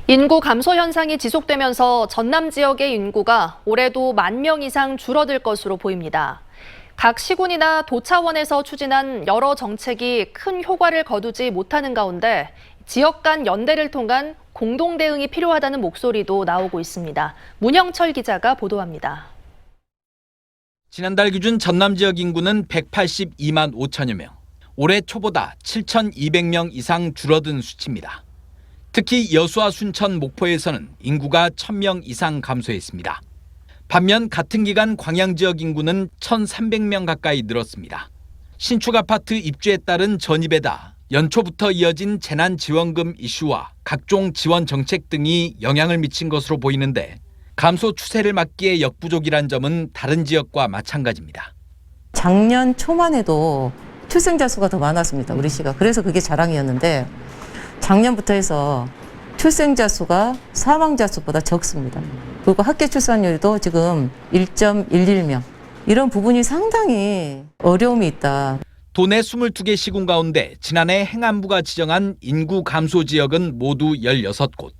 인구 감소 현상이 지속되면서 전남 지역의 인구가 올해도 10,000명 이상 줄어들 것으로 보입니다. 각 시군이나 도차원에서 추진한 여러 정책이 큰 효과를 거두지 못하는 가운데 지역 간 연대를 통한 공동 대응이 필요하다는 목소리도 나오고 있습니다. 문형철 기자가 보도합니다. 지난달 기준 전남 지역 인구는 182만 5천여 명. 올해 초보다 7,200명 이상 줄어든 수치입니다. 특히 여수와 순천, 목포에서는 인구가 1,000명 이상 감소했습니다. 반면 같은 기간 광양 지역 인구는 1,300명 가까이 늘었습니다. 신축 아파트 입주에 따른 전입에다 연초부터 이어진 재난지원금 이슈와 각종 지원 정책 등이 영향을 미친 것으로 보이는데 감소 추세를 막기에 역부족이란 점은 다른 지역과 마찬가지입니다. 작년 초만 해도 출생자 수가 더 많았습니다. 우리 시가. 그래서 그게 자랑이었는데 작년부터 해서 출생자 수가 사망자 수보다 적습니다. 그리고 학교 출산율도 지금 1.11명. 이런 부분이 상당히 어려움이 있다. 도내 22개 시군 가운데 지난해 행안부가 지정한 인구 감소 지역은 모두 16곳.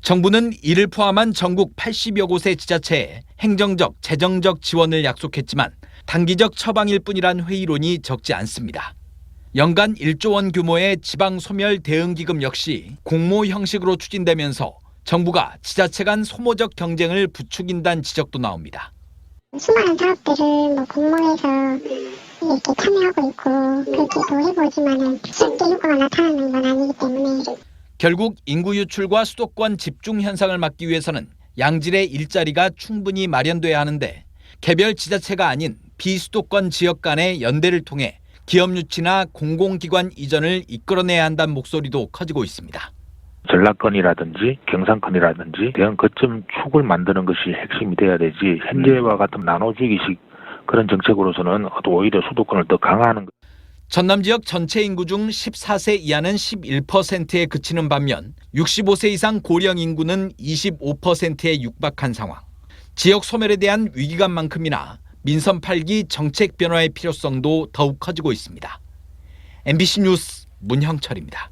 정부는 이를 포함한 전국 80여 곳의 지자체에 행정적, 재정적 지원을 약속했지만 단기적 처방일 뿐이란 회의론이 적지 않습니다. 연간 1조 원 규모의 지방소멸 대응기금 역시 공모 형식으로 추진되면서 정부가 지자체 간 소모적 경쟁을 부추긴다는 지적도 나옵니다. 수많은 사업들을 공모해서 이렇게 참여하고 있고 그렇게도 해보지만 쉽게 효과가 나타나는 건 아니기 때문에 결국 인구 유출과 수도권 집중 현상을 막기 위해서는 양질의 일자리가 충분히 마련돼야 하는데 개별 지자체가 아닌 비수도권 지역 간의 연대를 통해 기업 유치나 공공기관 이전을 이끌어내야 한다는 목소리도 커지고 있습니다. 전라권이라든지 경상권이라든지 대한 거점 축을 만드는 것이 핵심이 돼야 되지 현재와 같은 나눠주기식 그런 정책으로서는 오히려 수도권을 더 강화하는 것. 전남 지역 전체 인구 중 14세 이하는 11%에 그치는 반면 65세 이상 고령 인구는 25%에 육박한 상황. 지역 소멸에 대한 위기감만큼이나 민선 8기 정책 변화의 필요성도 더욱 커지고 있습니다. MBC 뉴스 문형철입니다.